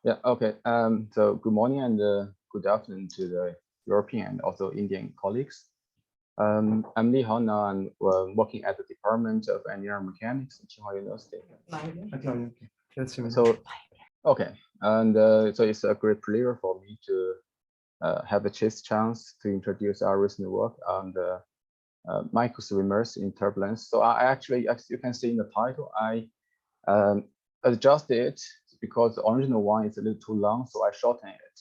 Yeah, okay. So good morning and good afternoon to the European and also Indian colleagues. I'm Lihao now. I'm working at the Department of Engineering Mechanics at Tsinghua University. Okay, that's So, okay. And so it's a great pleasure for me to have the chance to introduce our recent work on the microswimmers in turbulence. So I actually, as you can see in the title, I adjusted it because the original one is a little too long, so I shortened it.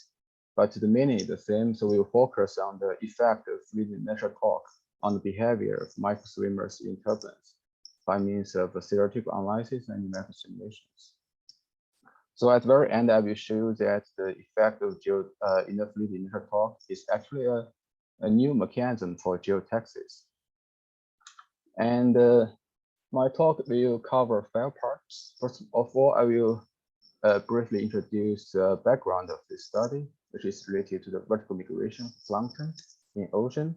But the meaning is the same, so we will focus on the effect of fluid inertial torque on the behavior of microswimmers in turbulence by means of theoretical analysis and numerical simulations. So at the very end, I will show you that the effect of inner fluid inertial torque is actually a new mechanism for geotaxis. And my talk will cover 5 parts. First of all, I will briefly introduce the background of this study, which is related to the vertical migration of plankton in ocean.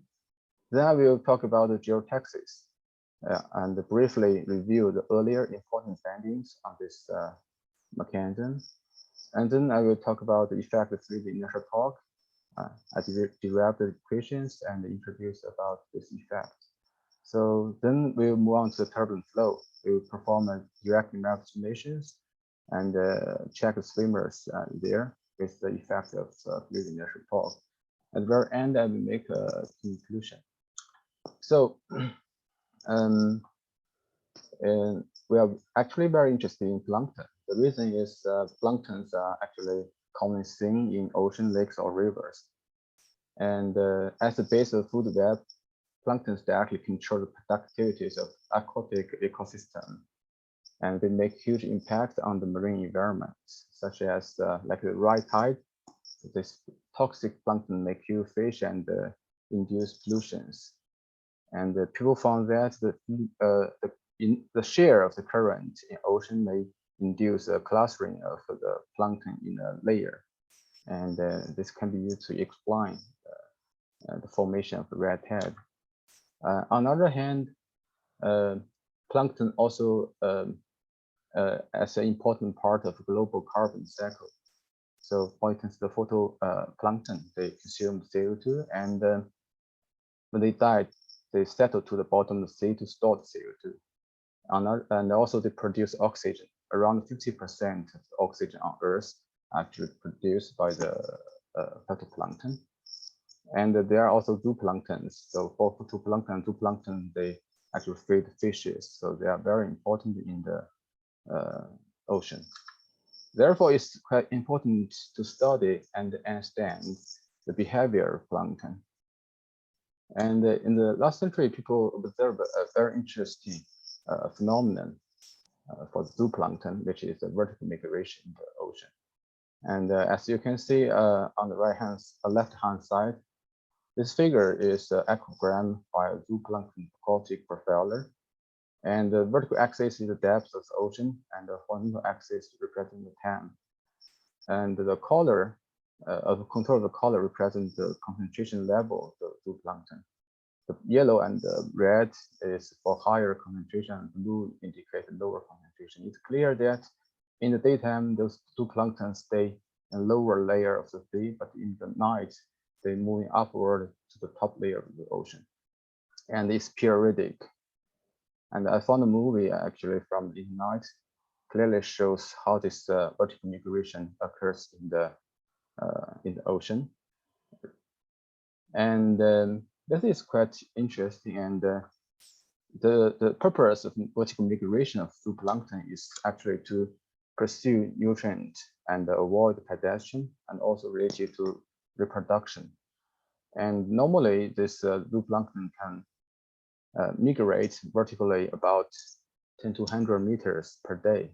Then I will talk about the geotaxis and briefly review the earlier important findings on this mechanism. And then I will talk about the effect of fluid inertial torque. I derived the equations and introduce about this effect. So then we'll move on to the turbulent flow. We'll perform a direct numerical simulations and check the swimmers there with the effect of fluid inertial torque. At the very end, I will make a conclusion. So we are actually very interested in plankton. The reason is planktons are actually commonly seen in ocean, lakes, or rivers. And as the base of food web, planktons directly control the productivities of aquatic ecosystem, and they make huge impact on the marine environment, such as like the rise tide. This toxic plankton may kill fish and induce pollutions. And people found that the share of the current in ocean may induce a clustering of the plankton in a layer, and this can be used to explain the formation of the red tide. On the other hand, plankton also as an important part of the global carbon cycle. So for instance, the photoplankton, they consume CO2, and when they die, they settle to the bottom of the sea to store the CO2. And also they produce oxygen. Around 50% of the oxygen on Earth actually produced by the phytoplankton. And there are also zooplanktons. So for phytoplankton and zooplankton, they actually feed fishes. So they are very important in the ocean. Therefore, it's quite important to study and understand the behavior of plankton. And in the last century, people observed a very interesting phenomenon for the zooplankton, which is the vertical migration in the ocean. And as you can see on the left-hand side, this figure is an echogram by a zooplankton aquatic profiler. And the vertical axis is the depth of the ocean, and the horizontal axis represents the time. And the color of control of the color represents the concentration level of the zooplankton. The yellow and the red is for higher concentration, and blue indicates lower concentration. It's clear that in the daytime, those zooplankton stay in lower layer of the sea, but in the night, they're moving upward to the top layer of the ocean. And it's periodic. And I found a movie actually from the night clearly shows how this vertical migration occurs in the ocean. And this is quite interesting. And the purpose of vertical migration of zooplankton is actually to pursue nutrient and avoid predation, and also related to reproduction. And normally this zooplankton can migrate vertically about 10 to 100 meters per day.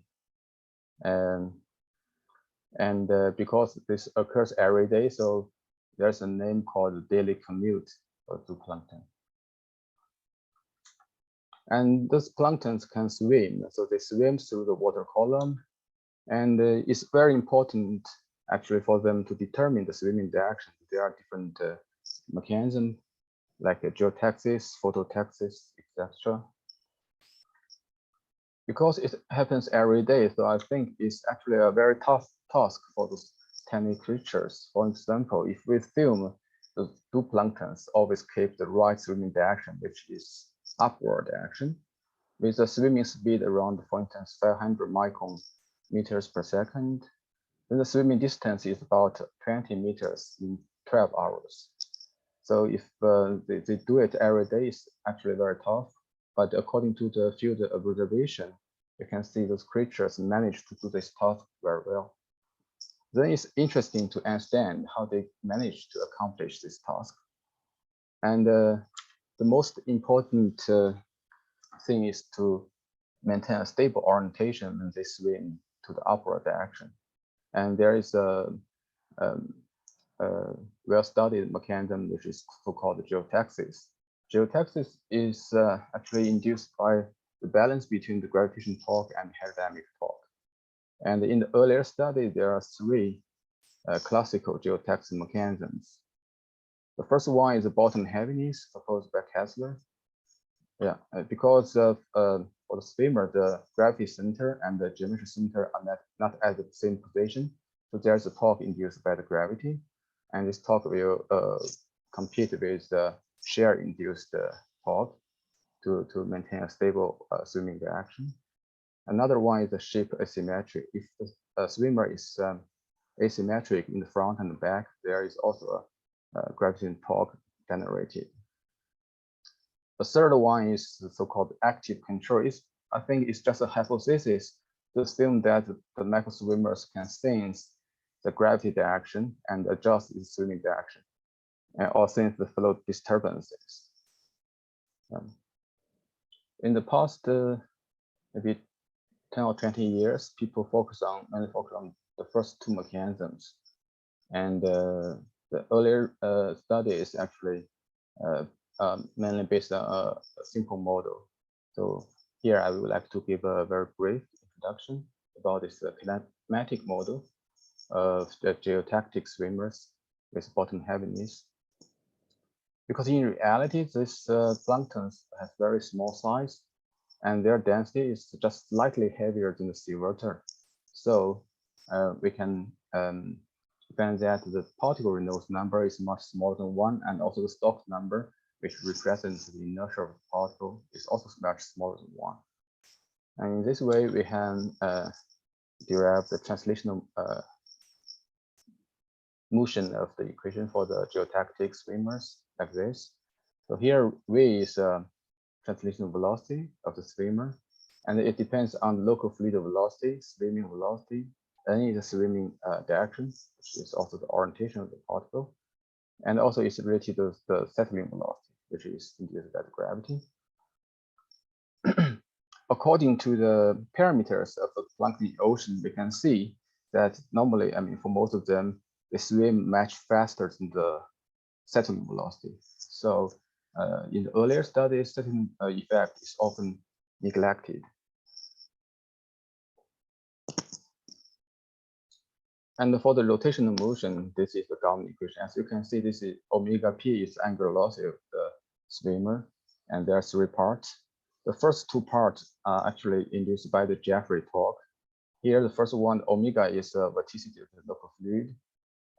And because this occurs every day, so there's a name called daily commute for zooplankton. And those planktons can swim, so they swim through the water column. And it's very important actually for them to determine the swimming direction. There are different mechanisms like geotaxis, phototaxis, etc. because it happens every day, so I think it's actually a very tough task for those tiny creatures. For example, if we assume the two planktons always keep the right swimming direction, which is upward direction, with a swimming speed around, for instance, 500 micrometers per second, then the swimming distance is about 20 meters in 12 hours. So if they do it every day, it's actually very tough. But according to the field observation, you can see those creatures manage to do this task very well. Then it's interesting to understand how they manage to accomplish this task. And the most important thing is to maintain a stable orientation when they swim to the upward direction. And there is a well-studied mechanism which is so-called geotaxis. Geotaxis is actually induced by the balance between the gravitational torque and hydrodynamic torque. And in the earlier study, there are three classical geotaxis mechanisms. The first one is the bottom heaviness proposed by Kessler. Yeah, because of for the swimmer, the gravity center and the geometry center are not at the same position. So there's a torque induced by the gravity. And this torque will compete with the shear-induced torque to maintain a stable swimming direction. Another one is the shape asymmetry. If the swimmer is asymmetric in the front and the back, there is also a gravitational torque generated. The third one is the so-called active control. I think it's just a hypothesis to assume that the micro swimmers can sense the gravity direction and adjust its swimming direction, or sense the flow disturbances. In the past, maybe 10 or 20 years, people mainly focus on the first two mechanisms. And the earlier studies actually mainly based on a simple model. So here I would like to give a very brief introduction about this kinematic model of the geotactic swimmers with bottom heaviness. Because in reality, these planktons have very small size and their density is just slightly heavier than the sea water. So we can find that the particle Reynolds number is much smaller than 1, and also the Stokes number, which represents the inertia of the particle, is also much smaller than 1. And in this way, we can derive the translational motion of the equation for the geotactic swimmers like this. So here V is translational velocity of the swimmer, and it depends on the local fluid velocity, swimming velocity. N is the swimming direction, which is also the orientation of the particle, and also it's related to the settling velocity, which is induced by the gravity. According to the parameters of the plankton ocean, we can see that normally, I mean, for most of them, they swim much faster than the settling velocity. So in the earlier studies, settling effect is often neglected. And for the rotational motion, this is the Gauss equation. As you can see, this is omega p is angular velocity of the swimmer, and there are 3 parts. The first 2 parts are actually induced by the Jeffrey torque. Here, the first one, omega, is a vorticity of the local fluid,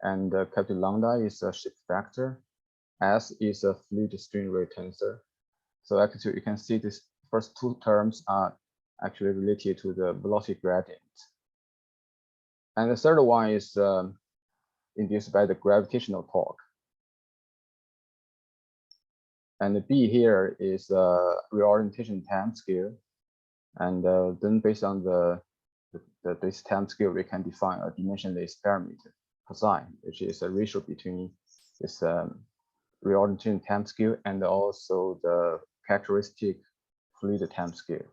and capital lambda is a shift factor. S is a fluid strain rate tensor. So actually, you can see these first 2 terms are actually related to the velocity gradient. And the third one is induced by the gravitational torque. And the B here is reorientation time scale. And then based on this time scale, we can define a dimensionless parameter, cosine, which is a ratio between this reorientation time scale and also the characteristic fluid time scale.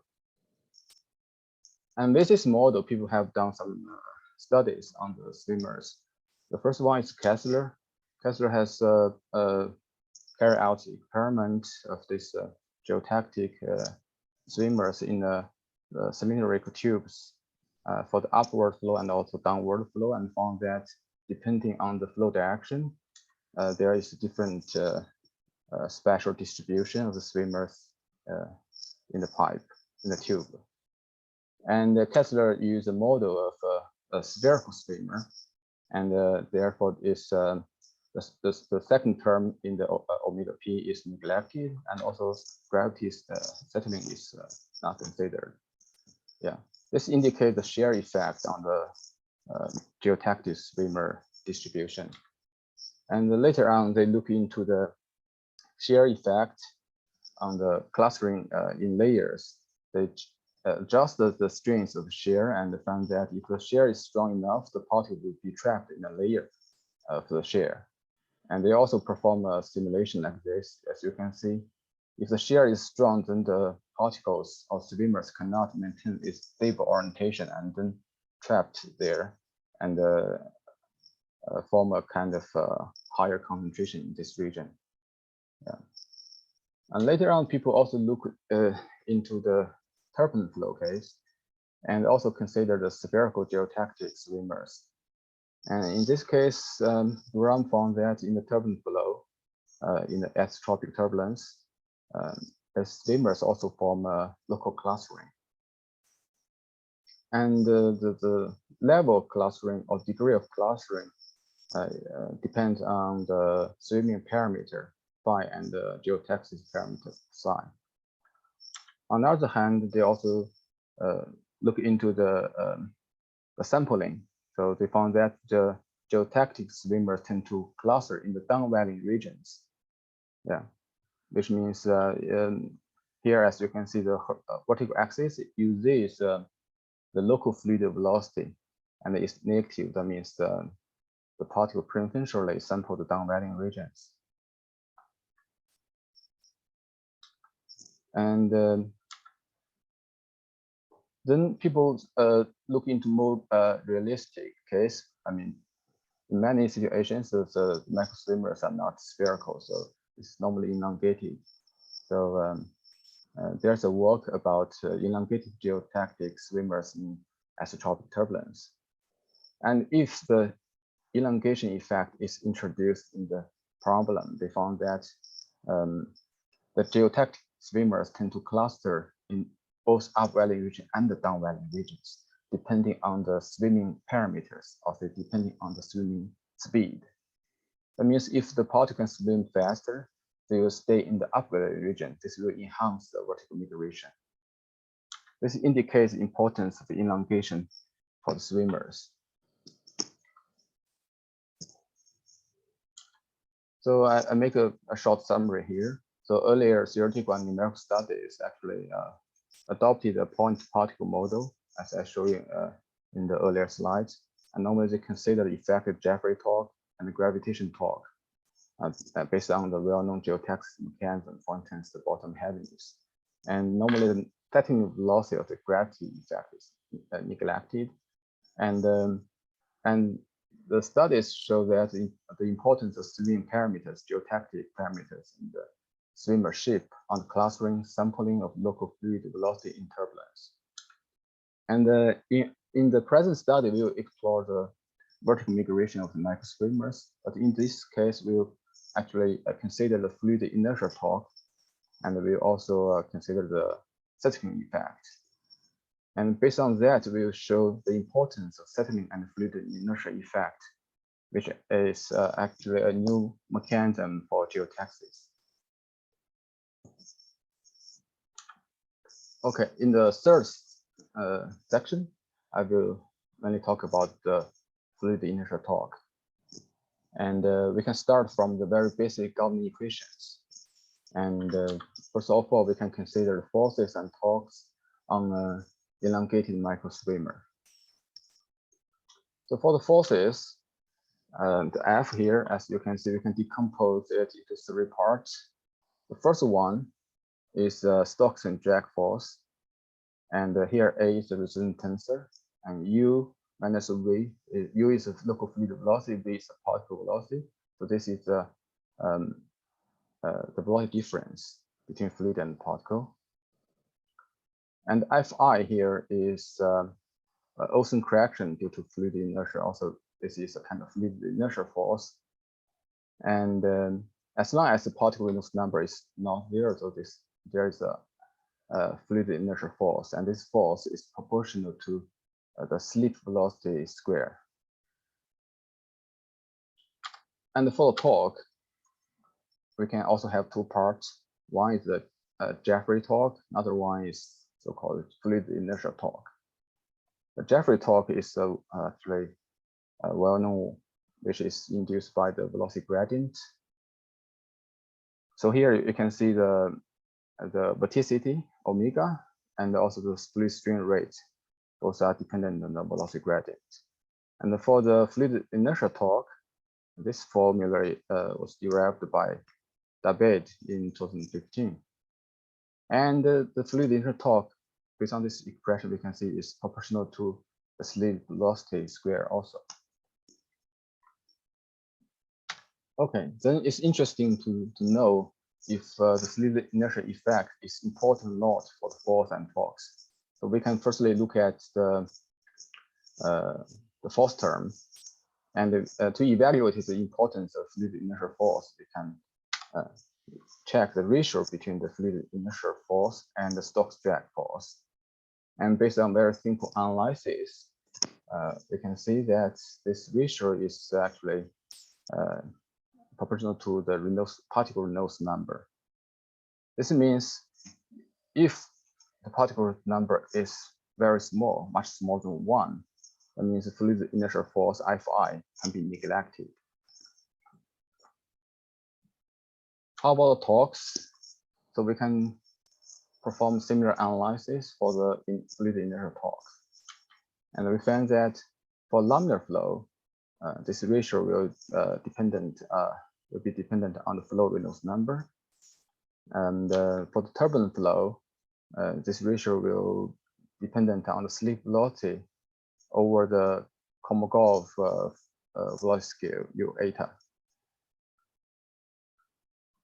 And with this model, people have done some studies on the swimmers. The first one is Kessler. Kessler has carried out the experiment of this geotactic swimmers in the cylindrical tubes for the upward flow and also downward flow, and found that depending on the flow direction, there is a different spatial distribution of the swimmers in the pipe, in the tube. And Kessler used a model of a spherical swimmer, and therefore is the second term in the omega p is neglected, and also gravity settling is not considered. Yeah, this indicates the shear effect on the geotactic swimmer distribution. And later on, they look into the shear effect on the clustering in layers. They adjust the strength of shear and found that if the shear is strong enough, the particle will be trapped in a layer of the shear. And they also perform a simulation like this, as you can see. If the shear is strong, then the particles or swimmers cannot maintain its stable orientation and then trapped there and form a kind of higher concentration in this region. Yeah. And later on, people also look into the turbulent flow case and also consider the spherical geotactic swimmers. And in this case, Ram found that in the turbulent flow, in the isotropic turbulence, the swimmers also form a local clustering. And the level of clustering or degree of clustering depends on the swimming parameter phi and the geotactic parameter psi. On the other hand, they also look into the sampling. So they found that the geotactic swimmers tend to cluster in the down-valley regions. Yeah, which means here, as you can see, the vertical axis uses the local fluid velocity, and it's negative. That means the particle preferentially sample the down-valley regions. And then people look into more realistic case. I mean, in many situations, the micro swimmers are not spherical, so it's normally elongated. So there's a work about elongated geotactic swimmers in isotropic turbulence. And if the elongation effect is introduced in the problem, they found that the geotactic swimmers tend to cluster in both up-valley region and the down-valley regions, depending on the swimming parameters, also depending on the swimming speed. That means if the particle can swim faster, they will stay in the up-valley region. This will enhance the vertical migration. This indicates the importance of the elongation for the swimmers. So I make a short summary here. So earlier, theoretical and numerical studies actually adopted a point particle model, as I showed you in the earlier slides. And normally they consider the effective Jeffrey torque and the gravitation torque based on the well-known geotactic mechanism, for instance, the bottom heaviness. And normally the technical velocity of the gravity effect is neglected. And the studies show that the importance of swimming parameters, geotactic parameters, in the swimmer shape on the clustering, sampling of local fluid velocity in turbulence. And in the present study, we will explore the vertical migration of the micro swimmers. But in this case, we'll actually consider the fluid inertial torque, and we'll also consider the settling effect. And based on that, we'll show the importance of settling and fluid inertial effect, which is actually a new mechanism for geotaxis. Okay, in the third section, I will mainly talk about the fluid inertial torque. And we can start from the very basic Gaussian equations. And first of all, we can consider the forces and torques on a elongated micro swimmer. So for the forces, the F here, as you can see, we can decompose it into three parts. The first one is Stokes and drag force. And here A is the resonant tensor, and U minus V, U is the local fluid velocity, V is the particle velocity. So this is the velocity difference between fluid and particle. And Fi here is ocean correction due to fluid inertia. Also, this is a kind of fluid inertial force. And as long as the particle Reynolds number is non-zero, so there is a fluid inertial force, and this force is proportional to the slip velocity square. And for the torque, we can also have two parts. One is the Jeffrey torque, another one is so-called fluid inertial torque. The Jeffrey torque is actually well known, which is induced by the velocity gradient. So here you can see the vorticity, omega, and also the split strain rate. Those are dependent on the velocity gradient. And for the fluid inertial torque, this formula was derived by David in 2015. And the fluid inertial torque, based on this expression, we can see is proportional to the slip velocity square also. Okay, then it's interesting to know if the slip inertial effect is important or not for the force and torques. So we can firstly look at the force term, and to evaluate the importance of fluid inertial force, we can check the ratio between the fluid inertial force and the Stokes drag force. And based on very simple analysis, we can see that this ratio is actually proportional to the Reynolds particle Reynolds number. This means if the particle number is very small, much smaller than 1, that means the fluid inertial force Fi can be neglected. How about the torques? So we can perform similar analysis for the fluid inertial torque. And we find that for laminar flow, this ratio will be dependent on the flow Reynolds number. And for the turbulent flow, this ratio will dependent on the slip velocity over the Kolmogorov velocity scale U eta.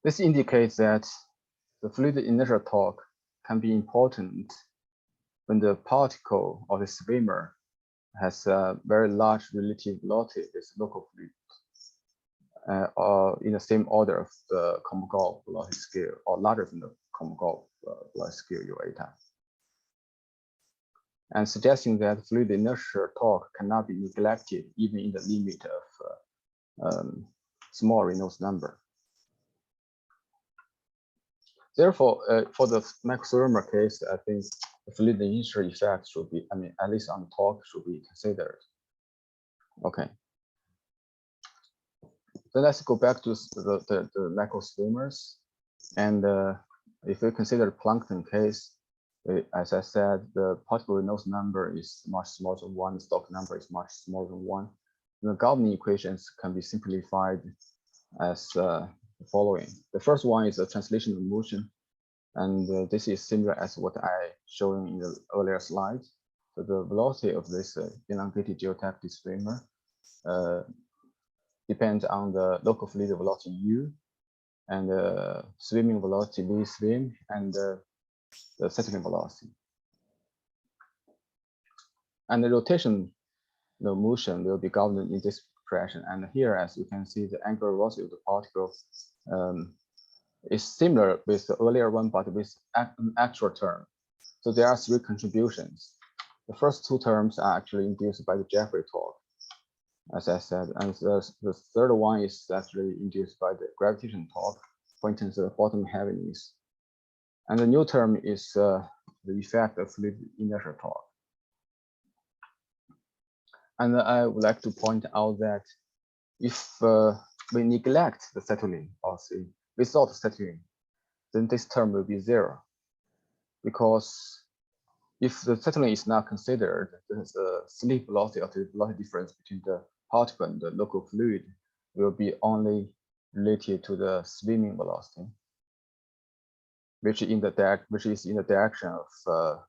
This indicates that the fluid inertial torque can be important when the particle or the swimmer has a very large relative velocity with local fluid, or in the same order of the Kolmogorov velocity scale, or larger than the Kolmogorov velocity scale U eta. And suggesting that fluid inertial torque cannot be neglected even in the limit of small Reynolds number. Therefore, for the microswimmer case, I think the fluid inertial effect should be, at least on the torque, should be considered. Okay. Then let's go back to the microswimmers. And if we consider the plankton case, as I said, the particle Reynolds number is much smaller than 1, the Stokes number is much smaller than 1. The governing equations can be simplified as the following. The first one is a translational motion, and this is similar as what I showed in the earlier slide. So the velocity of this elongated geotactic swimmer depends on the local fluid velocity u, and the swimming velocity v swim, and the settling velocity. And the rotation motion will be governed in this expression. And here, as you can see, the angular velocity of the particle is similar with the earlier one, but with an actual term. So there are 3 contributions. The first 2 terms are actually induced by the Jeffrey torque, as I said, and the third one is actually induced by the gravitation torque, for instance, the bottom heaviness. And the new term is the effect of fluid inertial torque. And I would like to point out that if we neglect the settling, or say without settling, then this term will be 0. Because if the settling is not considered, the slip velocity or the velocity difference between the particle and the local fluid will be only related to the swimming velocity, which is in the direction of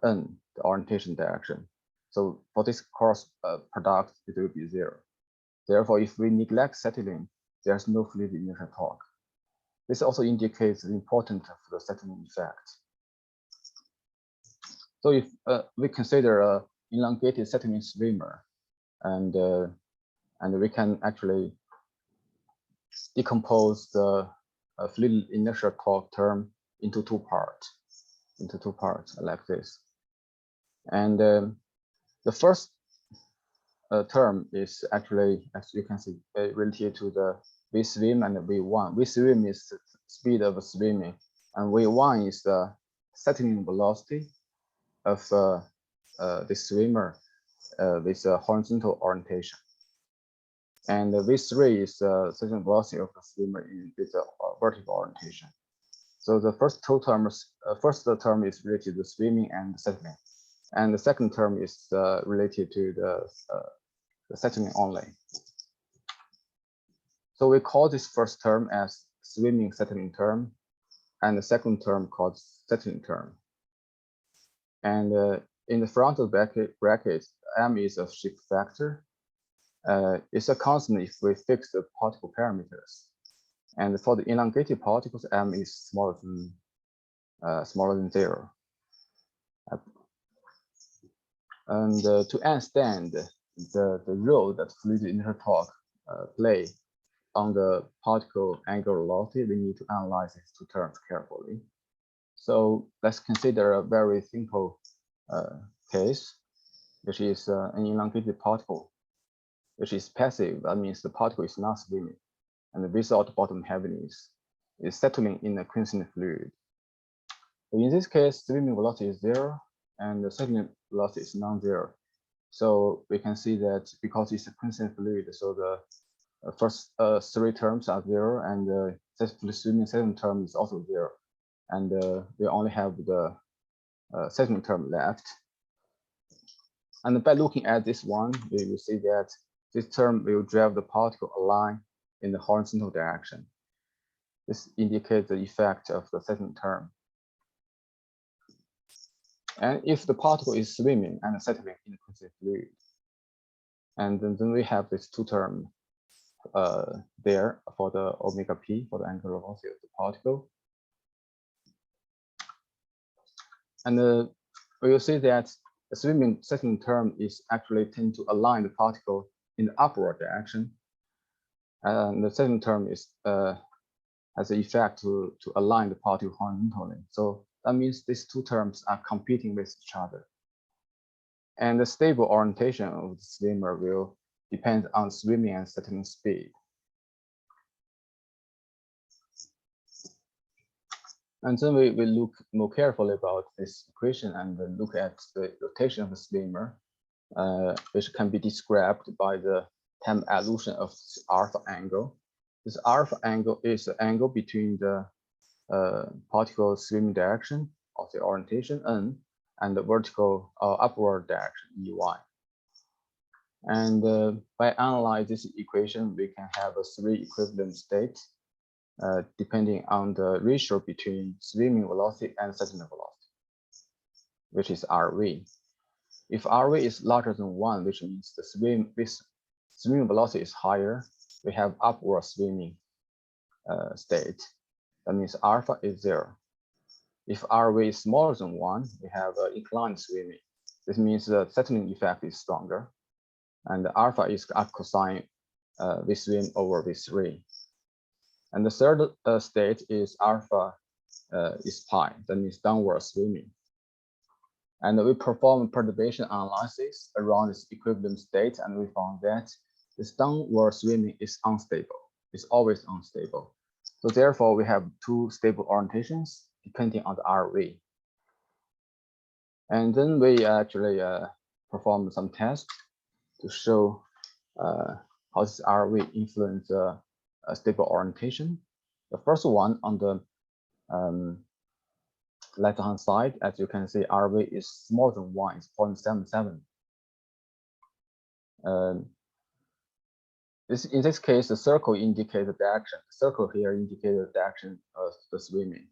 n, the orientation direction. So for this cross product, it will be 0. Therefore, if we neglect settling, there's no fluid inertial torque. This also indicates the importance of the settling effect. So if we consider an elongated settling swimmer, and we can actually decompose the fluid inertial torque term into 2 parts. into two parts like this. And the first term is actually, as you can see, related to the V swim and the V1. V swim is the speed of swimming, and V1 is the settling velocity of the swimmer with a horizontal orientation. And V3 is the settling velocity of the swimmer with a vertical orientation. So the first two terms, first term is related to swimming and settling, and the second term is related to the settling only. So we call this first term as swimming settling term, and the second term called settling term. And in the front of the bracket, m is a shift factor. It's a constant if we fix the particle parameters. And for the elongated particles, m is smaller than 0. And to understand the role that fluid inertial torque play on the particle angular velocity, we need to analyze these two terms carefully. So let's consider a very simple case, which is an elongated particle, which is passive. That means the particle is not swimming, and without bottom heaviness is settling in a quiescent fluid. So in this case, swimming velocity is 0, and the settling velocity is non-zero. So we can see that because it's a quiescent fluid, so the first three terms are 0, and the swimming settling term is also 0. And we only have the settling term left. And by looking at this one, we will see that this term will drive the particle a line in the horizontal direction. This indicates the effect of the settling term. And if the particle is swimming and settling in a quiescent fluid, and then we have this two term there for the omega p, for the angular velocity of the particle. And we will see that the swimming settling term is actually tend to align the particle in the upward direction. And the settling term is has the effect to align the particle horizontally. So that means these two terms are competing with each other. And the stable orientation of the swimmer will depend on swimming and settling speed. And then we look more carefully about this equation and look at the rotation of the swimmer, which can be described by the time evolution of this alpha angle. This alpha angle is the angle between the particle swimming direction of the orientation n and the vertical upward direction ey. And by analyzing this equation, we can have a three equivalent states depending on the ratio between swimming velocity and settling velocity, which is RV. If RV is larger than 1, which means the swimming velocity is higher, we have upward swimming state. That means alpha is 0. If RV is smaller than 1, we have inclined swimming. This means the settling effect is stronger, and the alpha is a cosine V swim over V3. And the third state is alpha is pi, that means downward swimming. And we perform perturbation analysis around this equivalent state, and we found that this downward swimming is unstable. It's always unstable. So therefore, we have two stable orientations depending on the RV. And then we actually perform some tests to show how this RV influence a stable orientation. The first one on the left-hand side, as you can see, RV is smaller than 1, it's 0.77. In this case, the circle indicates the direction. The circle here indicates the direction of the swimming.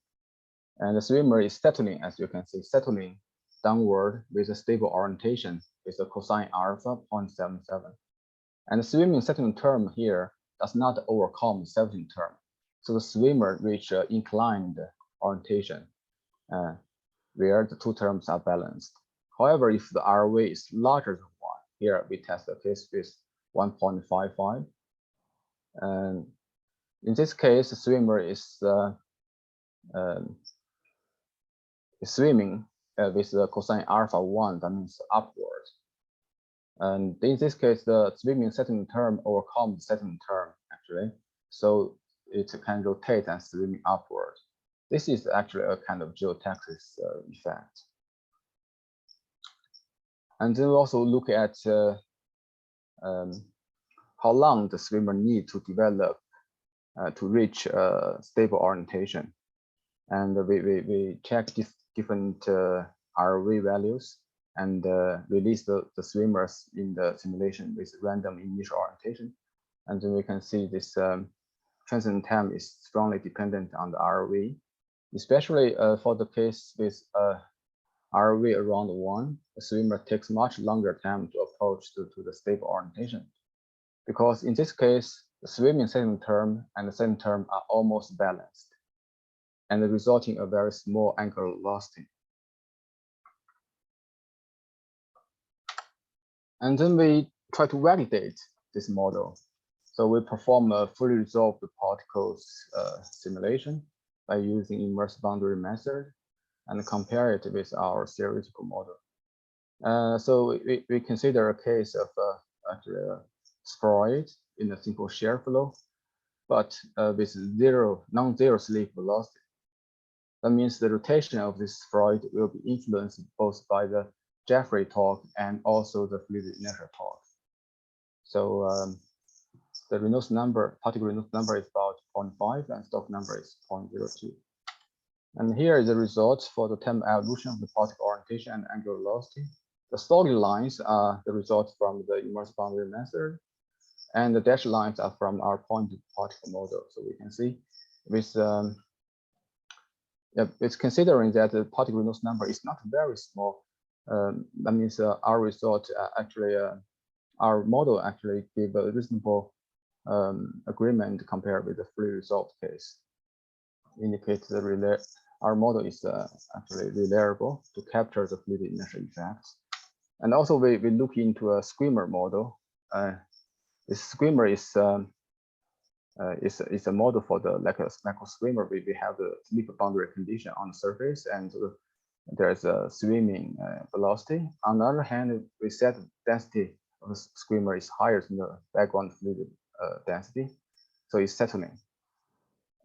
And the swimmer is settling, as you can see, settling downward with a stable orientation with a cosine alpha 0.77. And the swimming settling term here does not overcome the settling term. So the swimmer reaches inclined orientation where the two terms are balanced. However, if the RV is larger than 1, here we test the case with 1.55. And in this case, the swimmer is swimming with the cosine alpha 1, that means upward. And in this case, the swimming settling term overcomes the settling term, actually. So it can rotate and swimming upward. This is actually a kind of geotaxis effect. And then we also look at how long the swimmer need to develop to reach stable orientation. And we check different RV values and release the swimmers in the simulation with random initial orientation. And then we can see this transient time is strongly dependent on the RV, especially for the case with RV around 1, the swimmer takes much longer time to approach to the stable orientation. Because in this case, the swimming settling term and the settling term are almost balanced, and resulting in a very small angular velocity. And then we try to validate this model. So we perform a fully resolved particles simulation by using inverse boundary method and compare it with our theoretical model. So we consider a case of actually a spheroid in a simple shear flow, but with non-zero slip velocity. That means the rotation of this spheroid will be influenced both by the Jeffrey torque and also the fluid inertial torque. So the Reynolds number, particle Reynolds number is about 0.5 and Stokes number is 0.02. And here is the results for the time evolution of the particle orientation and angular velocity. The solid lines are the results from the inverse boundary method, and the dashed lines are from our pointed particle model. So we can see with it's considering that the particle Reynolds number is not very small. That means our result actually our model actually give a reasonable agreement compared with the free result case. Indicates the our model is actually reliable to capture the fluid inertial effects. And also we look into a skimmer model. This skimmer is a model for the like a macro swimmer. We have the slip boundary condition on the surface, and there's a swimming velocity. On the other hand, we set the density of the swimmer is higher than the background fluid density, so it's settling.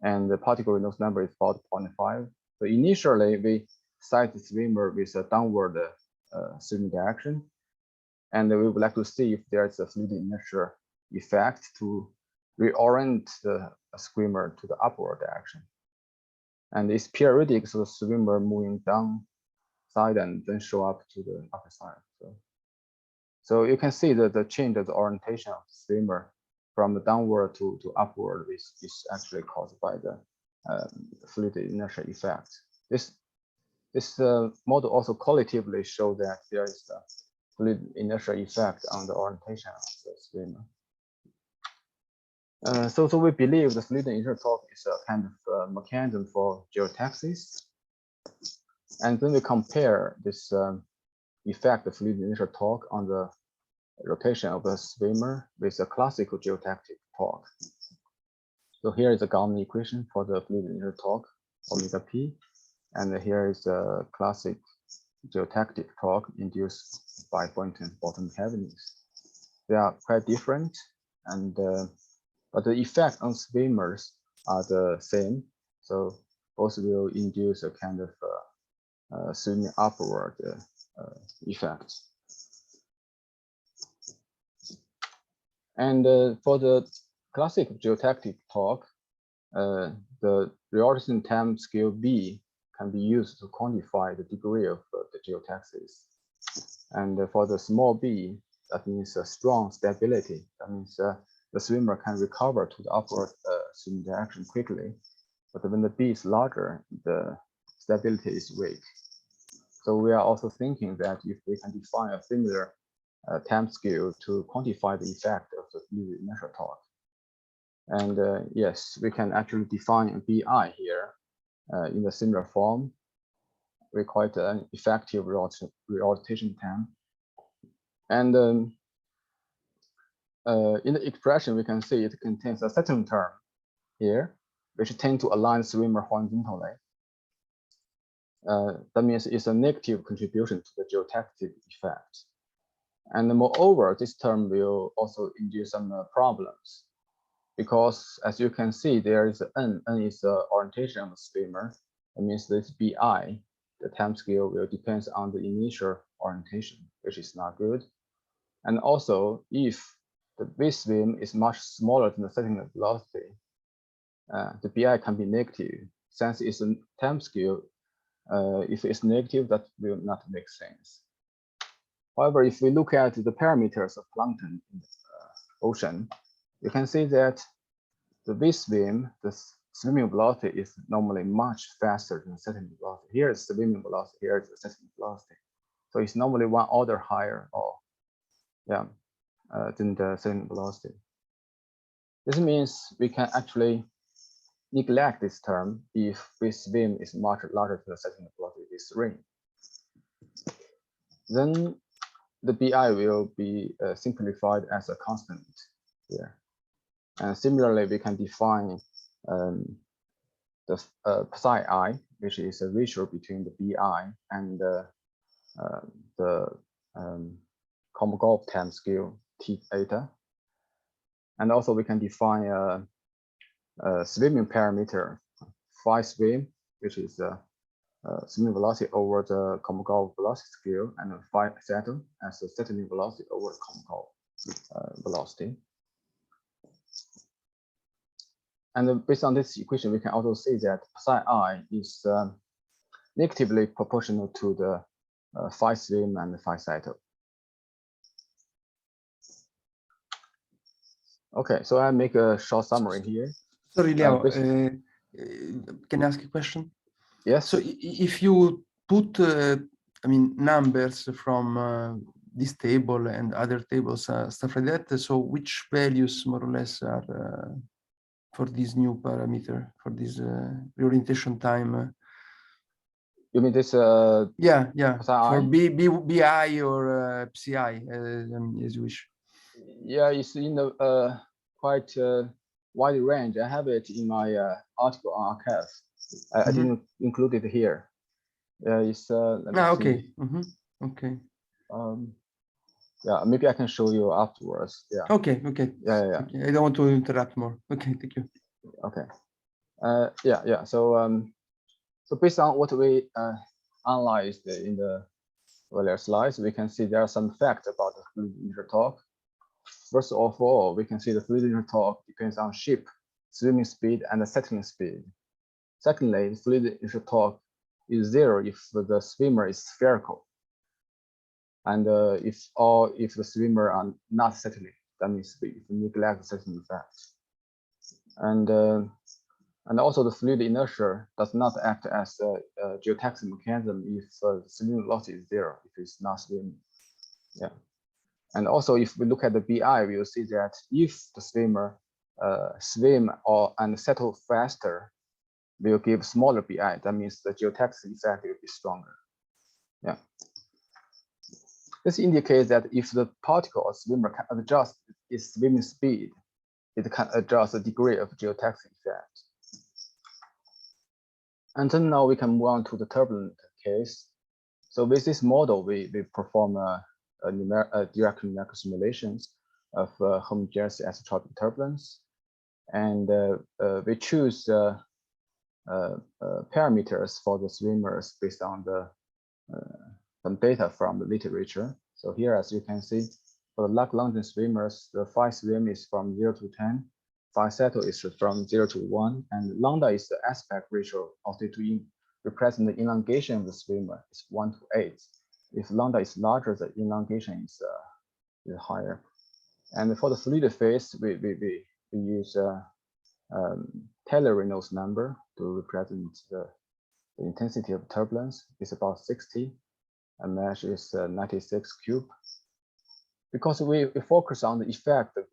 And the particle Reynolds number is about 0.5. So initially, we set the swimmer with a downward swimming direction, and we would like to see if there's a fluid inertial effect to reorient the swimmer to the upward direction. And it's periodic, so the swimmer moving down side and then show up to the upper side. So you can see that the change of the orientation of the swimmer from the downward to upward is actually caused by the fluid inertial effect. This model also qualitatively shows that there is a fluid inertial effect on the orientation of the swimmer. So we believe the fluid inertial torque is a kind of mechanism for geotaxis. And then we compare this effect of fluid inertial torque on the rotation of the swimmer with a classical geotactic torque. So here is the Gaussian equation for the fluid inertial torque, omega p. And here is the classic geotactic torque induced by Boynton's bottom cavities. They are quite different, and but the effect on swimmers are the same. So both will induce a kind of swimming upward effect. And for the classic geotactic torque, the reorientation time scale B can be used to quantify the degree of the geotaxis. And for the small b, that means a strong stability. That means the swimmer can recover to the upward swimming direction quickly. But when the b is larger, the stability is weak. So we are also thinking that if we can define a similar time scale to quantify the effect of the fluid inertial torque. And yes, we can actually define a BI here in a similar form. We call it an effective reorientation time. And in the expression, we can see it contains a certain term here, which tend to align swimmer horizontally. That means it's a negative contribution to the geotactic effect. And moreover, this term will also induce some problems, because as you can see, there is n is the orientation of the swimmer. That means this bi, the time scale will depend on the initial orientation, which is not good. And also, if the v-swim is much smaller than the setting velocity, the bi can be negative. Since it's a time scale, if it's negative, that will not make sense. However, if we look at the parameters of plankton in the ocean, you can see that the v-swim, the swimming velocity, is normally much faster than the setting velocity. Here is the swimming velocity, here is the setting velocity. So it's normally one order higher, or than the setting velocity. This means we can actually neglect this term if v-swim is much larger than the setting velocity, this ring. Then the bi will be simplified as a constant here. And similarly, we can define the psi I, which is a ratio between the bi and the Kolmogorov time scale t eta. And also we can define a swimming parameter, phi swim, which is swimming velocity over the Kolmogorov velocity scale, and phi settle as the settling velocity over Kolmogorov velocity. And based on this equation, we can also see that psi I is negatively proportional to the phi swim and the phi settle. Okay, so I make a short summary here. Sorry, Lihao, can I ask a question? Yes. So if you put, I mean, numbers from this table and other tables, stuff like that, so which values more or less are for this new parameter, for this reorientation time? You mean this? Yeah, psi for BI or PSI, as you wish. Yeah, it's in the quite wide range. I have it in my article on archive. I didn't include it here. It's okay. Okay. Yeah, maybe I can show you afterwards. Yeah. Okay. Yeah. Okay. I don't want to interrupt more. Okay, thank you. Okay. Yeah. So based on what we analyzed in the earlier slides, we can see there are some facts about the fluid inertial torque. First of all, we can see the fluid inertial torque depends on ship swimming speed and the settling speed. Secondly, the fluid inertial torque is zero if the swimmer is spherical, and if the swimmer are not settling, that means we neglect the settling effect. And also the fluid inertia does not act as a geotactic mechanism if the swimming velocity is zero, if it's not swimming. Yeah. And also, if we look at the BI, we will see that if the swimmer swim and settle faster, will give smaller BI. That means the geotactic effect will be stronger. Yeah. This indicates that if the particle or swimmer can adjust its swimming speed, it can adjust the degree of geotactic effect. And then now we can move on to the turbulent case. So with this model, we perform direct numerical simulations of homogeneous isotropic turbulence, and we choose parameters for the swimmers based on some data from the literature. So here, as you can see, for the Lagrangian swimmers, the phi swim is from 0 to 10, phi settle is from 0 to 1, and lambda is the aspect ratio of the to represent the elongation of the swimmer is 1 to 8. If lambda is larger, the elongation is higher. And for the fluid phase, we use Taylor-Reynolds number to represent the intensity of turbulence. It's about 60, and mesh is 96 cube. Because we focus on the effect of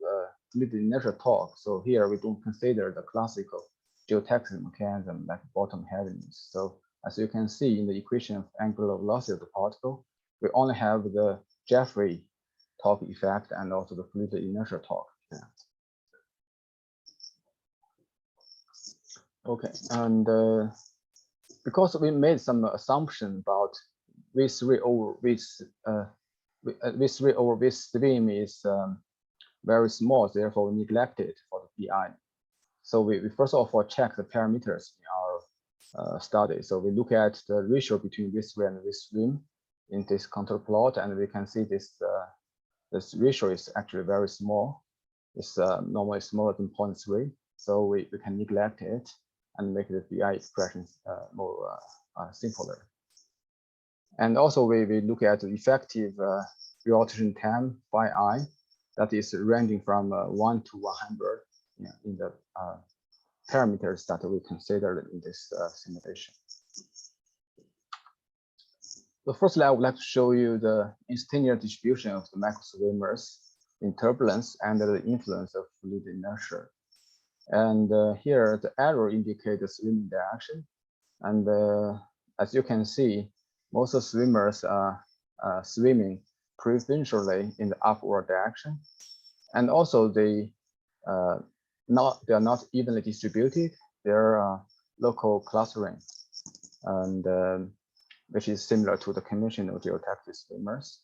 fluid inertial torque, so here we don't consider the classical geotactic mechanism like bottom heaviness. So as you can see in the equation of angular velocity of the particle, we only have the Jeffrey torque effect and also the fluid inertial torque effect. Okay, and because we made some assumption about V3 over V3 over V stream is very small, therefore we neglect it for the BI. So we first of all check the parameters in our study. So we look at the ratio between V3 and V stream in this contour plot, and we can see this ratio is actually very small. It's normally smaller than 0.3. So we can neglect it and make the BI expressions more simpler. And also we look at the effective rotation time phi I, that is ranging from 1 to 100 in the parameters that we considered in this simulation. So firstly, I would like to show you the instantaneous distribution of the microswimmers in turbulence under the influence of fluid inertia. And here the arrow indicates the swimming direction. And as you can see, most of swimmers are swimming preferentially in the upward direction. And also they are not evenly distributed. There are local clustering, and which is similar to the conventional geotactic swimmers.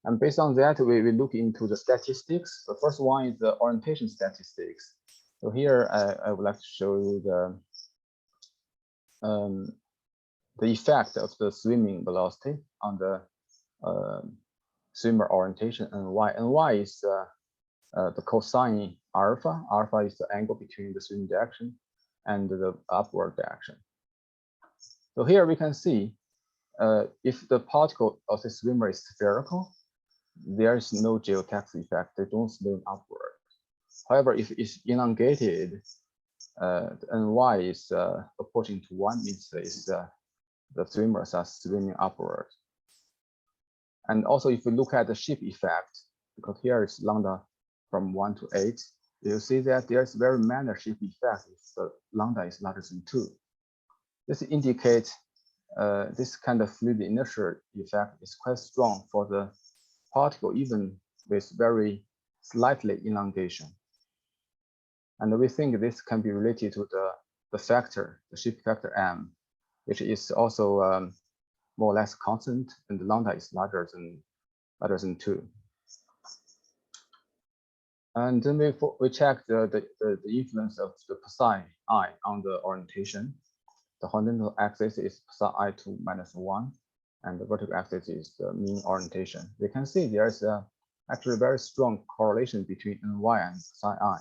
And based on that, we look into the statistics. The first one is the orientation statistics. So here I would like to show you the effect of the swimming velocity on the swimmer orientation and y. And y is the cosine alpha. Alpha is the angle between the swimming direction and the upward direction. So here we can see if the particle of the swimmer is spherical, there is no geotaxis effect. They don't swim upward. However, if it's elongated and y is approaching to 1, means the swimmers are swimming upward. And also, if you look at the ship effect, because here is lambda from 1 to 8, you see that there's very minor ship effect if the lambda is larger than 2. This indicates this kind of fluid inertial effect is quite strong for the particle, even with very slightly elongation. And we think this can be related to the factor, the ship factor m, which is also more or less constant, and the lambda is larger than 2. And then we check the influence of the psi I on the orientation. The horizontal axis is psi I 2 minus 1, and the vertical axis is the mean orientation. We can see there's actually a very strong correlation between ny and psi I.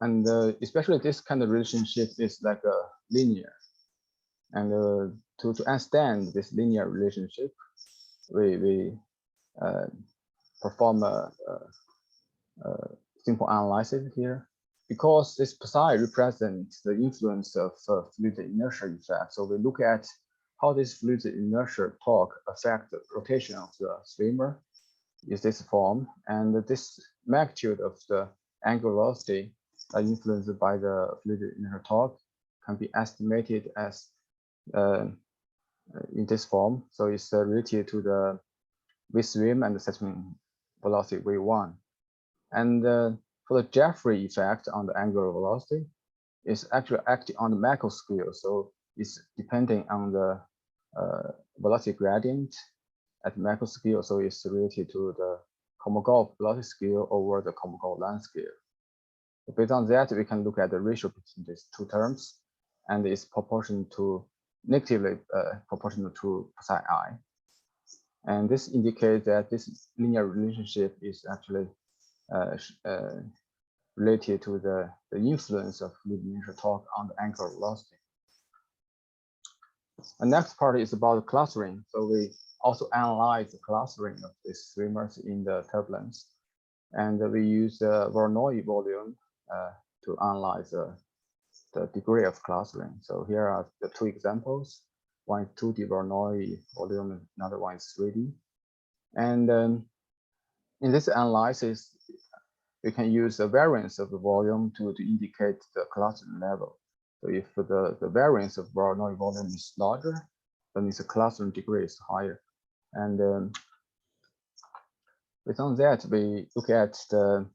And especially this kind of relationship is like a linear. And to understand this linear relationship, we perform a simple analysis here. Because this psi represents the influence of fluid inertia effect, so we look at how this fluid inertia torque affect the rotation of the swimmer is this form, and this magnitude of the angular velocity influenced by the fluid inertia torque can be estimated as in this form. So it's related to the V swim and the settling velocity V1. And for the Jeffrey effect on the angular velocity, is actually acting on the macro scale. So it's depending on the velocity gradient at macro scale. So it's related to the Kolmogorov velocity scale over the Kolmogorov length scale. So based on that, we can look at the ratio between these two terms, and it's proportional to negatively proportional to psi I. And this indicates that this linear relationship is actually related to the influence of fluid inertial torque on the angular velocity. The next part is about clustering. So we also analyze the clustering of these swimmers in the turbulence. And we use the Voronoi volume to analyze the degree of clustering. So here are the two examples. One is 2D Voronoi volume, another one is 3D. And in this analysis, we can use the variance of the volume to indicate the clustering level. So if the variance of Voronoi volume is larger, then its clustering degree is higher. And based on that, we look at the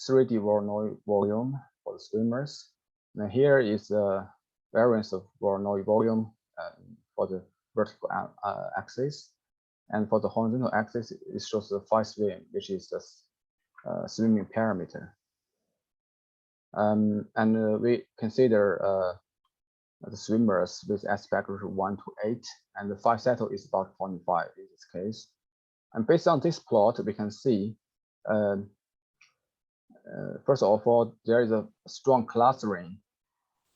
3D Voronoi volume for the swimmers. Now here is the variance of Bernoulli volume for the vertical axis, and for the horizontal axis, it shows the phi swim, which is the swimming parameter. And we consider the swimmers with aspect ratio 1 to 8, and the phi settle is about 0.5 in this case. And based on this plot, we can see, first of all, there is a strong clustering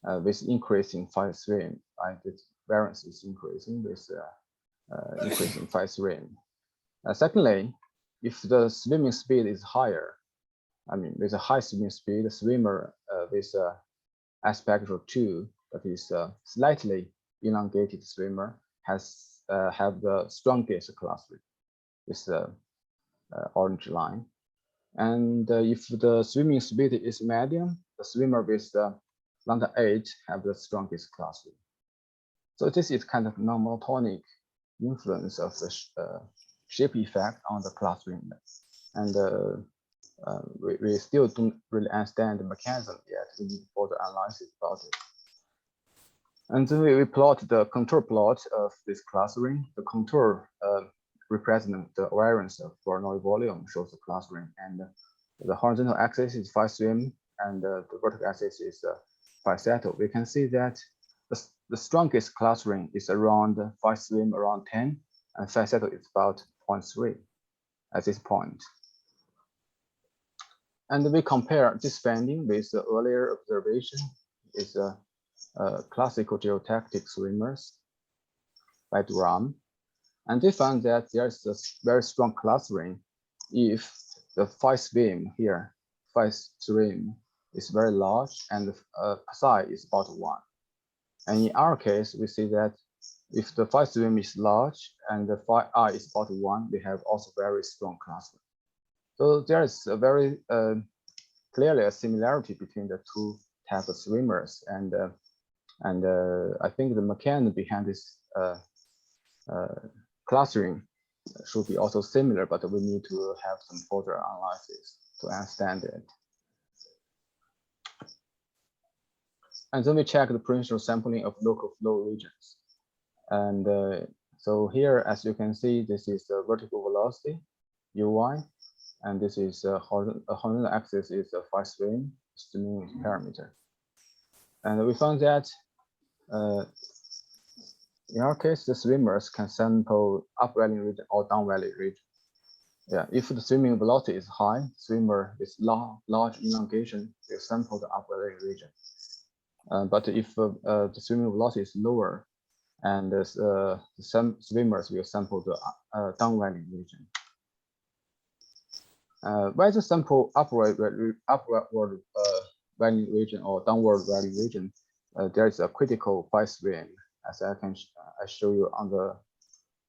with increasing phi swim. Right? The variance is increasing with increasing phi swim. Secondly, if the swimming speed is higher, I mean, with a high swimming speed, the swimmer with aspect ratio 2, that is slightly elongated swimmer, has have the strongest clustering, with the orange line. And if the swimming speed is medium, the swimmer with lambda 8 have the strongest clustering. So this is kind of non-monotonic influence of the shape effect on the clustering. And we still don't really understand the mechanism yet. We need further analysis about it. And then we plot the contour plot of this clustering. The contour represents the variance of Bernoulli volume, shows the clustering, and the horizontal axis is phi swim, and the vertical axis is phi settle. We can see that the strongest clustering is around phi swim around 10, and phi settle is about 0.3 at this point. And we compare this finding with the earlier observation is classical geotactic swimmers by Durham. And they found that there's a very strong clustering if the phi swim here, phi swim is very large and the psi is about 1. And in our case, we see that if the phi swim is large and the phi I is about 1, we have also very strong clustering. So there is a very clearly a similarity between the two types of swimmers, and I think the mechanism behind this clustering should be also similar, but we need to have some further analysis to understand it. And then we check the potential sampling of local flow regions. And so here, as you can see, this is the vertical velocity, uy, and this is a horizontal axis is a phi swim, streaming parameter. And we found that in our case, the swimmers can sample up valley region or down valley region. Yeah, if the swimming velocity is high, swimmer with large elongation will sample the up valley region. But if the swimming velocity is lower, and some swimmers will sample the down valley region. Whether sample upward valley region or downward valley region, there is a critical phi swim, as I show you on the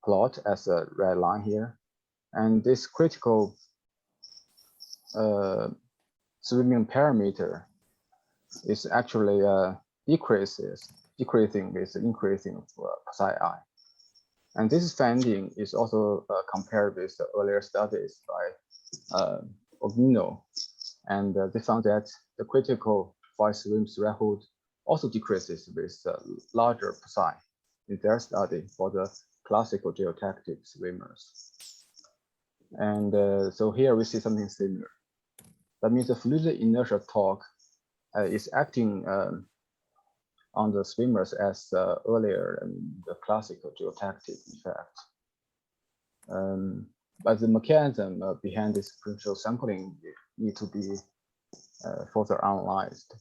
plot as a red line here. And this critical swimming parameter is actually decreasing with increasing of psi I. And this finding is also compared with the earlier studies by Ognino, and they found that the critical phi swim threshold also decreases with larger psi in their study for the classical geotactic swimmers. And so here we see something similar. That means the fluid inertial torque is acting on the swimmers as earlier in the classical geotactic effect. But the mechanism behind this potential sampling need to be further analyzed.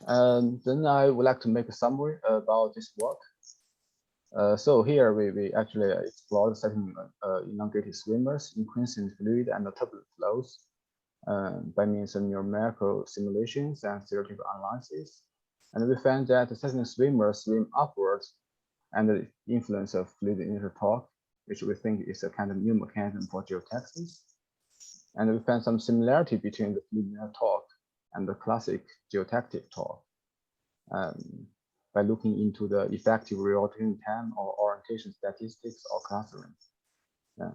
And then I would like to make a summary about this work. So here we actually explored setting elongated swimmers, increasing fluid and turbulent flows by means of numerical simulations and theoretical analysis. And we found that setting swimmers swim upwards and the influence of fluid inertial torque, which we think is a kind of new mechanism for geotaxis. And we found some similarity between the fluid inertial torque and the classic geotactic torque by looking into the effective reorientation time or orientation statistics or clustering. Yeah.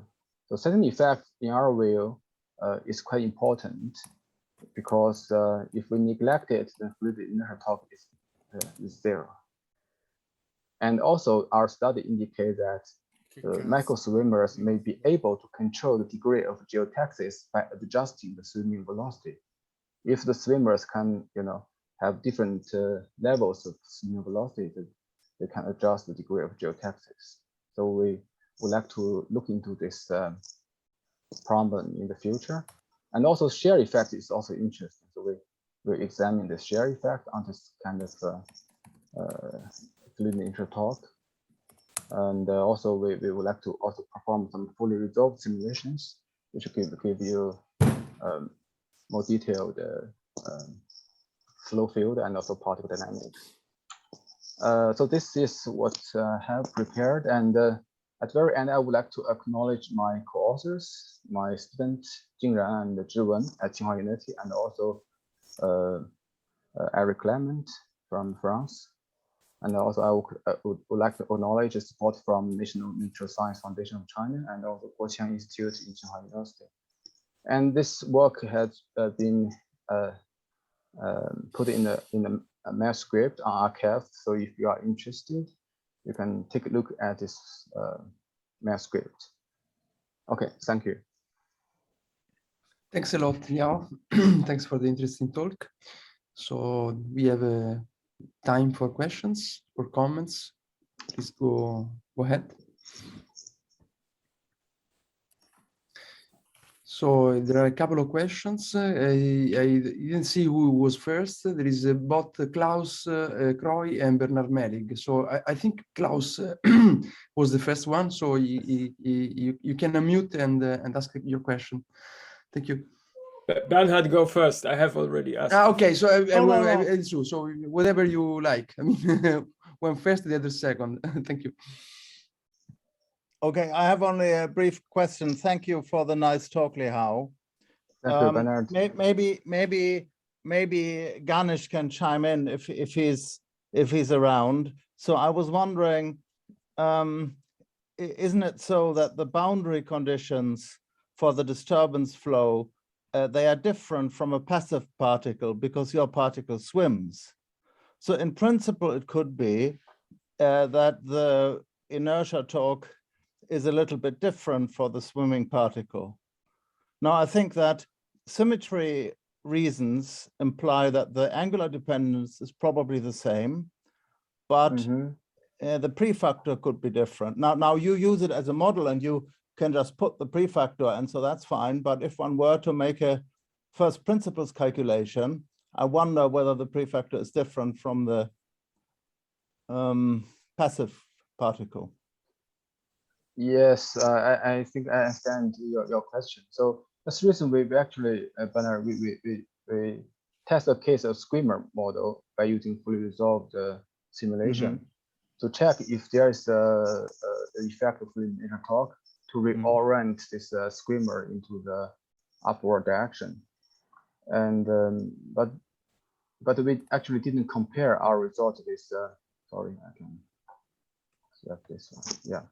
So setting effect, in our view, is quite important because if we neglect it, then fluid inertial torque is zero. And also, our study indicates that micro swimmers may be able to control the degree of geotaxis by adjusting the swimming velocity. If the swimmers can, have different levels of swimming velocity, they can adjust the degree of geotaxis. So we would like to look into this problem in the future. And also, shear effect is also interesting. So we examine the shear effect on this kind of fluid inertial torque. And also, we would like to also perform some fully resolved simulations, which give you more detailed flow field and also particle dynamics. So this is what I have prepared. And at the very end, I would like to acknowledge my co-authors, my student Jingran and Zhiwen at Tsinghua University, and also Eric Clement from France. And also I would like to acknowledge the support from National Natural Science Foundation of China and also Guoqiang Institute in Tsinghua University. And this work has been put in a manuscript on arXiv. So if you are interested, you can take a look at this manuscript. Okay, thank you. Thanks a lot, Lihao. Thanks for the interesting talk. So we have time for questions or comments. Please go ahead. So there are a couple of questions. I didn't see who was first. There is both Klaus Croy and Bernard Melig. So I think Klaus was the first one. So you can unmute and ask your question. Thank you. Bernhard, go first. I have already asked. Okay, so it's true. So whatever you like. I mean, one first, the other second. Thank you. Okay, I have only a brief question. Thank you for the nice talk, Lihao. Thank you, Bernard. Maybe Ganesh can chime in if he's around. So I was wondering, isn't it so that the boundary conditions for the disturbance flow they are different from a passive particle because your particle swims? So in principle, it could be that the inertia torque is a little bit different for the swimming particle. Now, I think that symmetry reasons imply that the angular dependence is probably the same, but the prefactor could be different. Now you use it as a model and you can just put the prefactor, and so that's fine. But if one were to make a first principles calculation, I wonder whether the prefactor is different from the passive particle. Yes, I think I understand your question. So that's the reason we actually, Bernard, we test a case of swimmer model by using fully resolved simulation to check if there is the effect of fluid inertial torque to reorient this swimmer into the upward direction. And but we actually didn't compare our result with sorry, I can select this one. Yeah,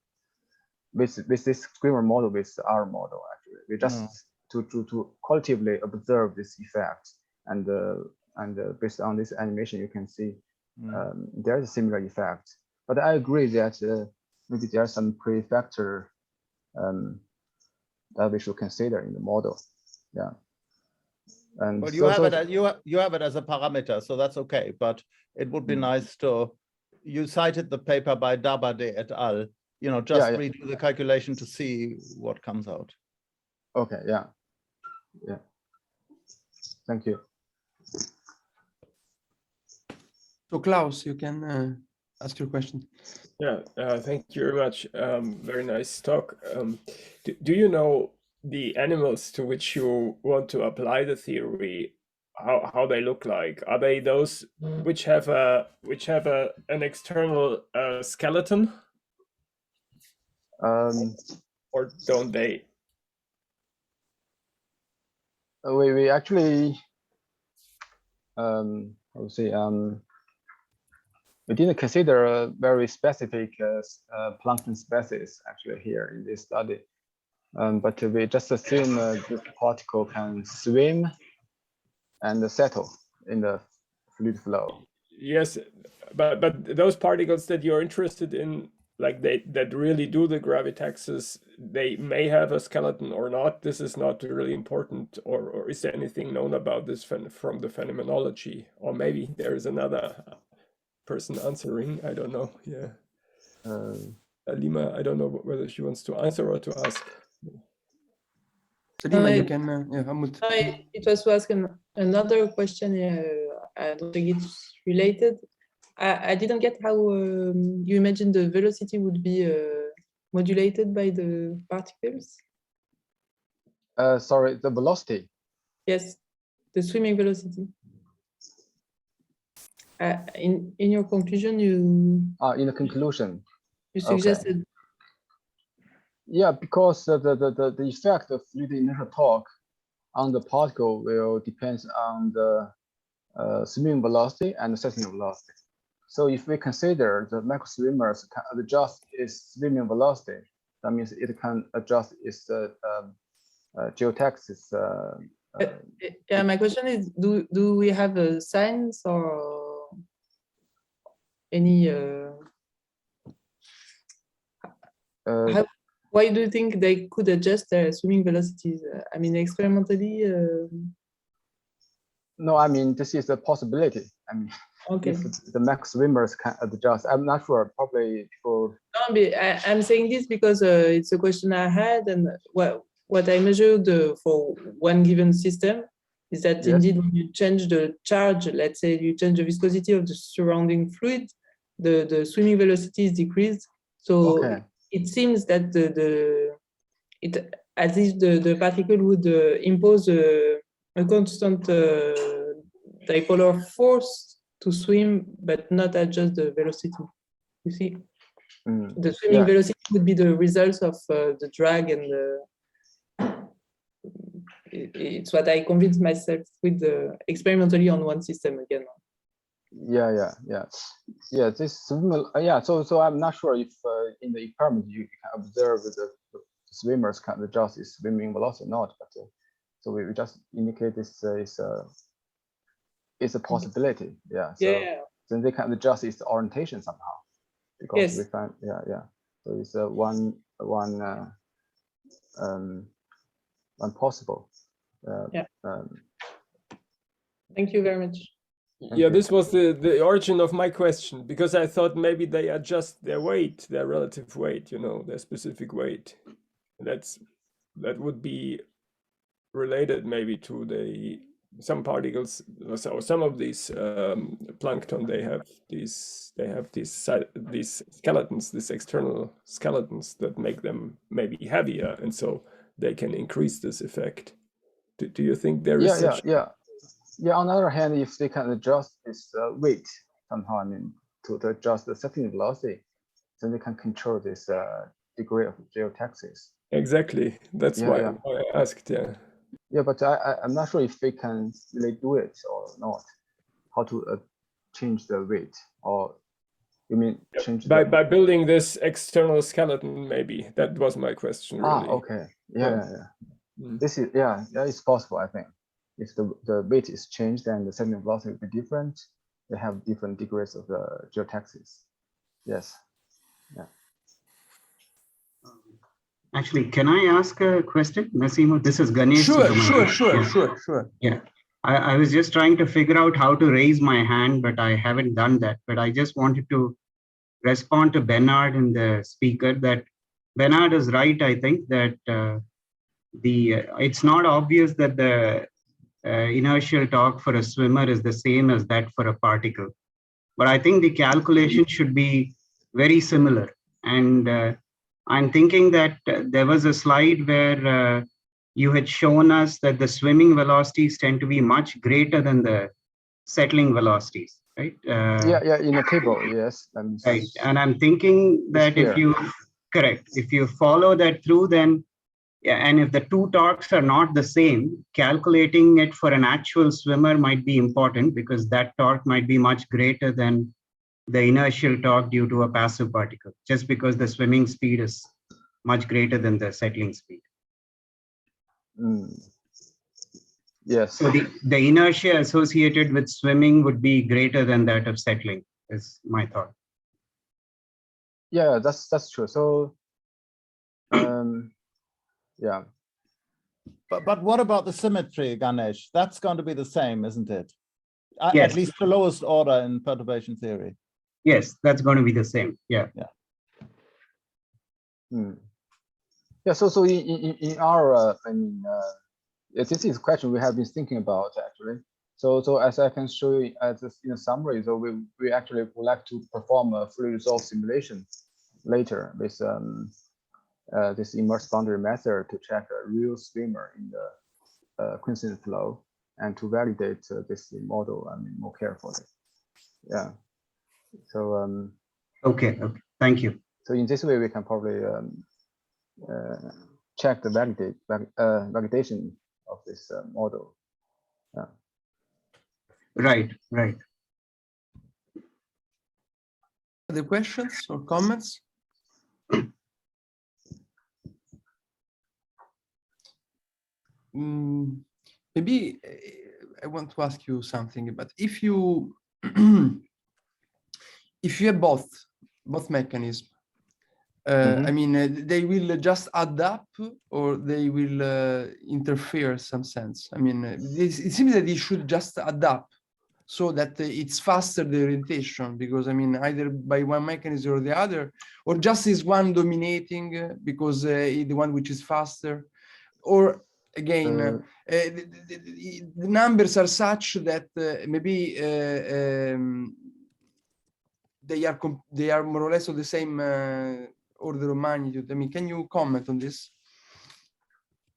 with this swimmer model with our model. Actually, we just to qualitatively observe this effect, and based on this animation, you can see there is a similar effect. But I agree that maybe there are some prefactor that we should consider in the model. Yeah. And well, you have it as a parameter, so that's okay. But it would be nice to. You cited the paper by Dabade et al. Just redo the calculation to see what comes out. Okay. Yeah. Yeah. Thank you. So Klaus, you can ask your question. Yeah. Thank you very much. Very nice talk. Do you know the animals to which you want to apply the theory, how they look like? Are they those which have an external skeleton, or don't they? We actually I would say we didn't consider a very specific plankton species actually here in this study. But we just assume this particle can swim and settle in the fluid flow. Yes, but those particles that you're interested in, like that really do the gravitaxis, they may have a skeleton or not. This is not really important. Or is there anything known about this from the phenomenology? Or maybe there is another person answering. I don't know. Yeah. Lima, I don't know whether she wants to answer or to ask. So Lima, you can, yeah, Hamut. It was to ask another question. I don't think it's related. I didn't get how you imagined the velocity would be modulated by the particles. Sorry, the velocity. Yes, the swimming velocity. In your conclusion, you In the conclusion. you suggested. Okay. Yeah, because the effect of fluid inertial torque on the particle will depend on the swimming velocity and the settling velocity. So if we consider the microswimmers can adjust its swimming velocity, that means it can adjust its geotaxis. Yeah, my question is, do we have a science or any? Why do you think they could adjust their swimming velocities? I mean, experimentally. No, I mean, this is a possibility. I mean, Okay. if the max swimmers can adjust, I'm not sure. Probably people. No, I'm saying this because it's a question I had, and what I measured for one given system is that indeed when you change the charge, let's say you change the viscosity of the surrounding fluid, the swimming velocity is decreased. So it seems that as if the particle would impose a constant dipolar force to swim, but not adjust the velocity. You see, the swimming velocity would be the results of the drag, and it's what I convinced myself with experimentally on one system again. Yeah. This swimmer, So I'm not sure if in the experiment you can observe the swimmers can adjust its swimming velocity or not. But so we just indicate this is a possibility. Yeah. So then they can adjust its orientation somehow, because we find So it's one possible. Thank you very much. Yeah, this was the origin of my question, because I thought maybe they adjust their weight, their relative weight, their specific weight. That would be related maybe to some particles. So some of these plankton, they have these skeletons, these external skeletons that make them maybe heavier, and so they can increase this effect. Do you think there is such? Yeah, on the other hand, if they can adjust its weight somehow, I mean, to adjust the settling velocity, then they can control this degree of geotaxis. Exactly. That's why I asked, Yeah, but I'm not sure if they can really do it or not. How to change the weight, or you mean change by building this external skeleton? Maybe that was my question. Really. Okay. Yeah. This is it's possible. I think if the weight is changed and the settling velocity will be different, they have different degrees of the geotaxis. Yes. Yeah. Actually, can I ask a question, Massimo? This is Ganesh. Sure. Yeah, I was just trying to figure out how to raise my hand, but I haven't done that. But I just wanted to respond to Bernard and the speaker that Bernard is right. I think that it's not obvious that the inertial torque for a swimmer is the same as that for a particle. But I think the calculation should be very similar. And I'm thinking that there was a slide where you had shown us that the swimming velocities tend to be much greater than the settling velocities, right? In the table, yes. Right, and I'm thinking that if you follow that through, then and if the two torques are not the same, calculating it for an actual swimmer might be important, because that torque might be much greater than the inertial torque due to a passive particle, just because the swimming speed is much greater than the settling speed. Yes. So the inertia associated with swimming would be greater than that of settling, is my thought. Yeah, that's true. So, yeah. But what about the symmetry, Ganesh? That's going to be the same, isn't it? Yes. At least the lowest order in perturbation theory. Yes, that's going to be the same. Yeah. Yeah. So in our this is a question we have been thinking about actually. So as I can show you as in a summary, so we actually would like to perform a fully resolved simulation later with this immersed boundary method to check a real swimmer in the coincident flow and to validate this model more carefully. Yeah. So Okay. Thank you. so in this way we can probably check the validation of this model. Yeah. Right. Other questions or comments? Maybe I want to ask you something, but if you if you have both mechanisms, I mean, they will just add up or they will interfere in some sense. I mean, it seems that they should just adapt so that it's faster the orientation, because I mean, either by one mechanism or the other, or just is one dominating because the one which is faster, or again, the numbers are such that maybe they are more or less of the same order of magnitude. I mean, can you comment on this?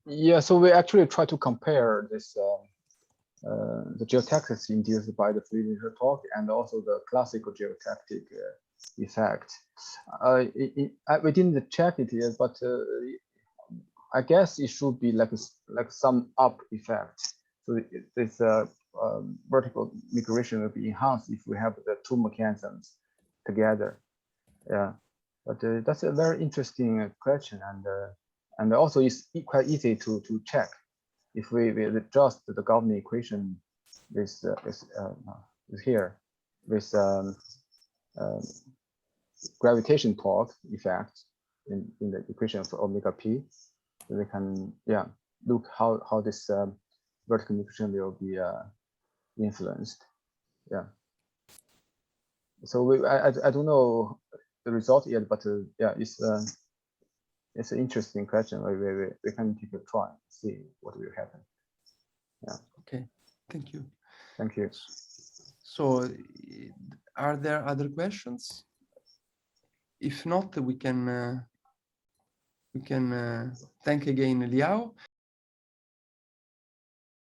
Yeah, so we actually try to compare this the geotactics induced by the fluid inertial torque and also the classical geotactic effect. We didn't check it yet, but I guess it should be like some up effect. So this vertical migration will be enhanced if we have the two mechanisms together. Yeah, but that's a very interesting question, and also it's quite easy to check if we adjust the governing equation with here with gravitation torque effect in the equation of omega p. So we can look how this vertical migration will be influenced. Yeah. So I don't know the result yet, but it's an interesting question. We can take a try and see what will happen. Yeah. Okay. Thank you. Thank you. So, are there other questions? If not, we can thank again Lihao.